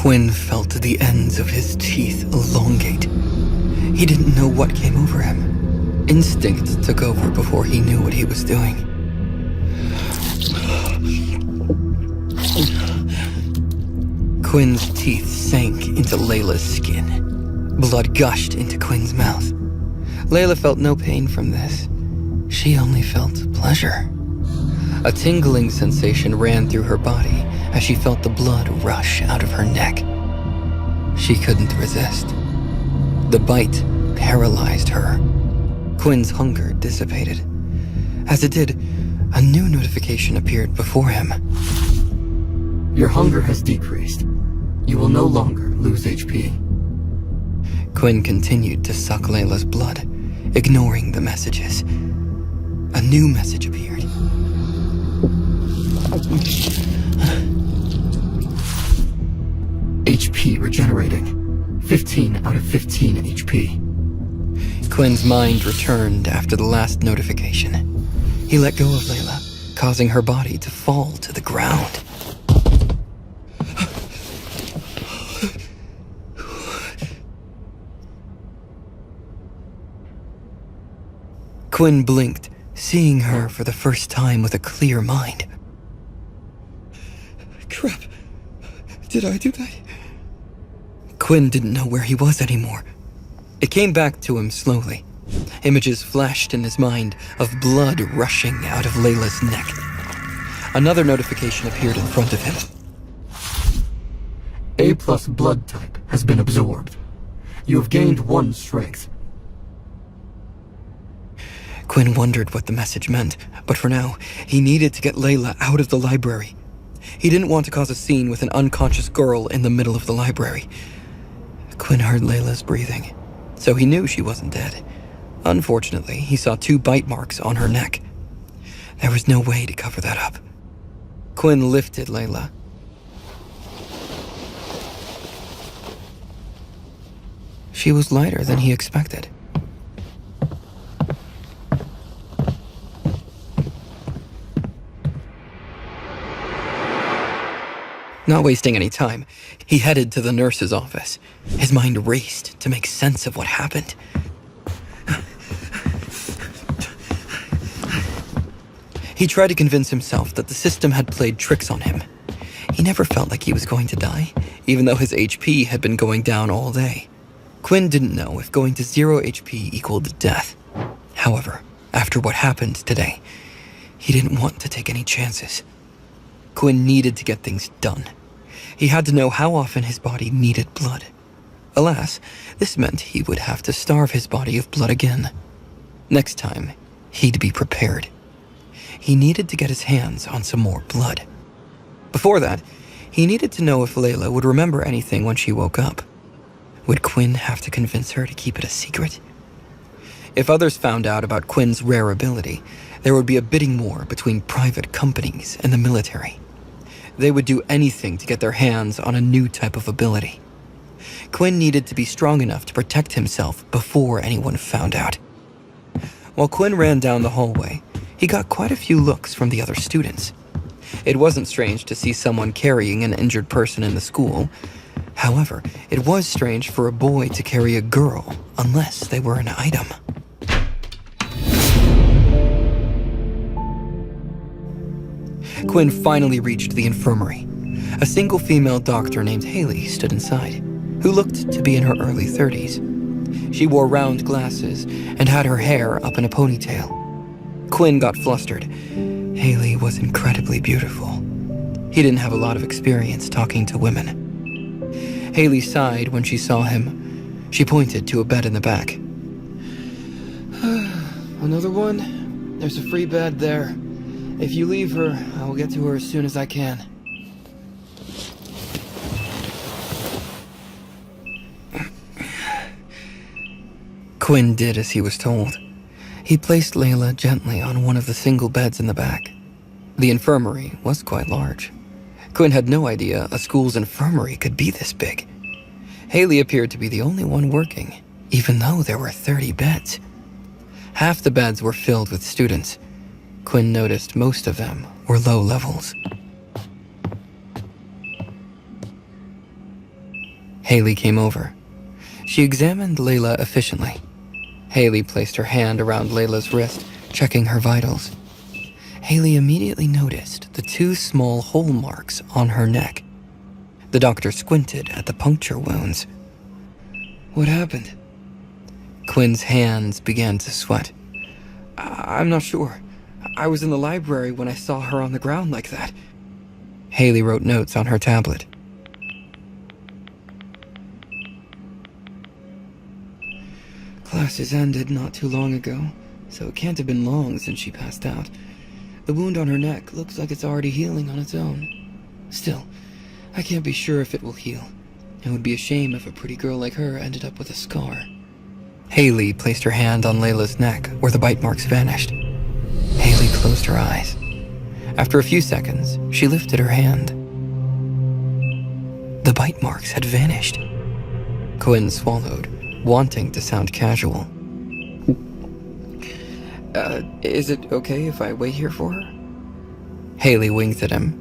Quinn felt the ends of his teeth elongate. He didn't know what came over him. Instinct took over before he knew what he was doing. Quinn's teeth sank into Layla's skin. Blood gushed into Quinn's mouth. Layla felt no pain from this. She only felt pleasure. A tingling sensation ran through her body as she felt the blood rush out of her neck. She couldn't resist. The bite paralyzed her. Quinn's hunger dissipated. As it did, a new notification appeared before him. Your hunger has decreased. You will no longer lose HP. Quinn continued to suck Layla's blood, ignoring the messages. A new message appeared. HP regenerating. 15 out of 15 HP. Quinn's mind returned after the last notification. He let go of Layla, causing her body to fall to the ground. Quinn blinked, seeing her for the first time with a clear mind. Crap. Did I do that? Quinn didn't know where he was anymore. It came back to him slowly. Images flashed in his mind of blood rushing out of Layla's neck. Another notification appeared in front of him. A+ blood type has been absorbed. You have gained 1 strength. Quinn wondered what the message meant, but for now, he needed to get Layla out of the library. He didn't want to cause a scene with an unconscious girl in the middle of the library. Quinn heard Layla's breathing, so he knew she wasn't dead. Unfortunately, he saw 2 bite marks on her neck. There was no way to cover that up. Quinn lifted Layla. She was lighter than he expected. Not wasting any time, he headed to the nurse's office. His mind raced to make sense of what happened. He tried to convince himself that the system had played tricks on him. He never felt like he was going to die, even though his HP had been going down all day. Quinn didn't know if going to 0 HP equaled death. However, after what happened today, he didn't want to take any chances. Quinn needed to get things done. He had to know how often his body needed blood. Alas, this meant he would have to starve his body of blood again. Next time, he'd be prepared. He needed to get his hands on some more blood. Before that, he needed to know if Layla would remember anything when she woke up. Would Quinn have to convince her to keep it a secret? If others found out about Quinn's rare ability, there would be a bidding war between private companies and the military. They would do anything to get their hands on a new type of ability. Quinn needed to be strong enough to protect himself before anyone found out. While Quinn ran down the hallway, he got quite a few looks from the other students. It wasn't strange to see someone carrying an injured person in the school. However, it was strange for a boy to carry a girl unless they were an item. Quinn finally reached the infirmary. A single female doctor named Haley stood inside, who looked to be in her early 30s. She wore round glasses and had her hair up in a ponytail. Quinn got flustered. Haley was incredibly beautiful. He didn't have a lot of experience talking to women. Haley sighed when she saw him. She pointed to a bed in the back. Another one? There's a free bed there. If you leave her, I will get to her as soon as I can. Quinn did as he was told. He placed Layla gently on one of the single beds in the back. The infirmary was quite large. Quinn had no idea a school's infirmary could be this big. Haley appeared to be the only one working, even though there were 30 beds. Half the beds were filled with students. Quinn noticed most of them were low levels. Haley came over. She examined Layla efficiently. Haley placed her hand around Layla's wrist, checking her vitals. Haley immediately noticed the 2 small hole marks on her neck. The doctor squinted at the puncture wounds. "What happened?" Quinn's hands began to sweat. "I'm not sure. I was in the library when I saw her on the ground like that." Haley wrote notes on her tablet. "Classes ended not too long ago, so it can't have been long since she passed out. The wound on her neck looks like it's already healing on its own. Still, I can't be sure if it will heal. It would be a shame if a pretty girl like her ended up with a scar." Haley placed her hand on Layla's neck, where the bite marks vanished. Haley closed her eyes. After a few seconds, she lifted her hand. The bite marks had vanished. Quinn swallowed, wanting to sound casual. Is it okay if I wait here for her?" Haley winked at him.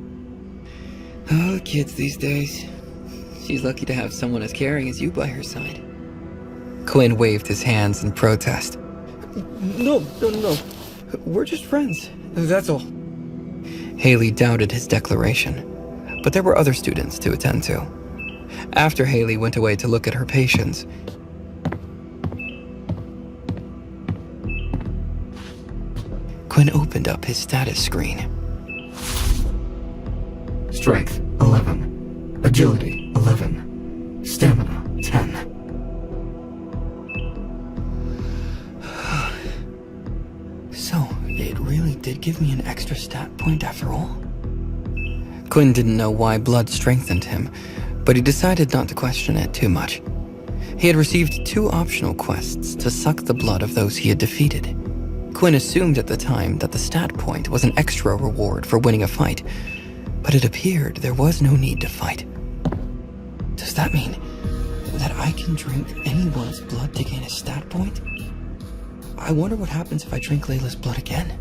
"Oh, kids these days. She's lucky to have someone as caring as you by her side." Quinn waved his hands in protest. No. We're just friends, that's all." Haley doubted his declaration, but there were other students to attend to. After Haley went away to look at her patients, Quinn opened up his status screen. Strength 11. Agility 11. Stamina 10. So, it really did give me an extra stat point after all? Quinn didn't know why blood strengthened him, but he decided not to question it too much. He had received 2 optional quests to suck the blood of those he had defeated. Quinn assumed at the time that the stat point was an extra reward for winning a fight, but it appeared there was no need to fight. Does that mean that I can drink anyone's blood to gain a stat point? I wonder what happens if I drink Layla's blood again.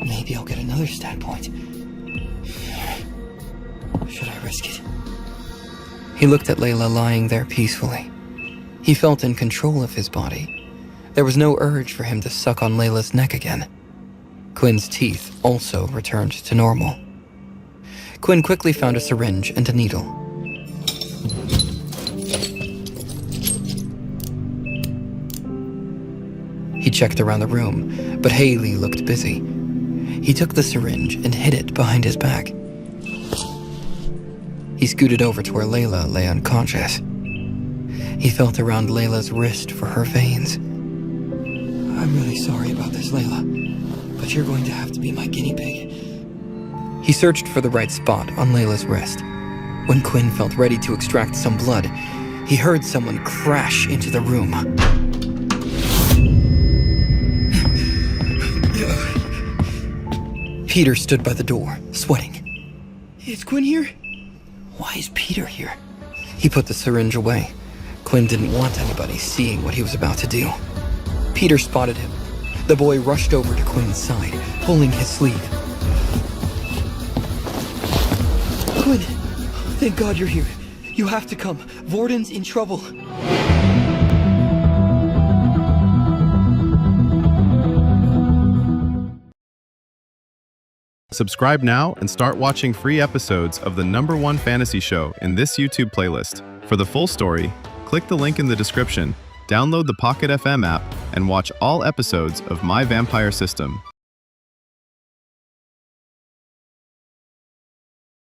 Maybe I'll get another stat point. Should I risk it? He looked at Layla lying there peacefully. He felt in control of his body. There was no urge for him to suck on Layla's neck again. Quinn's teeth also returned to normal. Quinn quickly found a syringe and a needle. He checked around the room, but Haley looked busy. He took the syringe and hid it behind his back. He scooted over to where Layla lay unconscious. He felt around Layla's wrist for her veins. "I'm really sorry about this, Layla, but you're going to have to be my guinea pig." He searched for the right spot on Layla's wrist. When Quinn felt ready to extract some blood, he heard someone crash into the room. Peter stood by the door, sweating. "Is Quinn here?" "Why is Peter here?" He put the syringe away. Quinn didn't want anybody seeing what he was about to do. Peter spotted him. The boy rushed over to Quinn's side, pulling his sleeve. "Quinn, thank God you're here. You have to come. Vorden's in trouble." Subscribe now and start watching free episodes of the #1 fantasy show in this YouTube playlist. For the full story, click the link in the description, download the Pocket FM app, and watch all episodes of My Vampire System.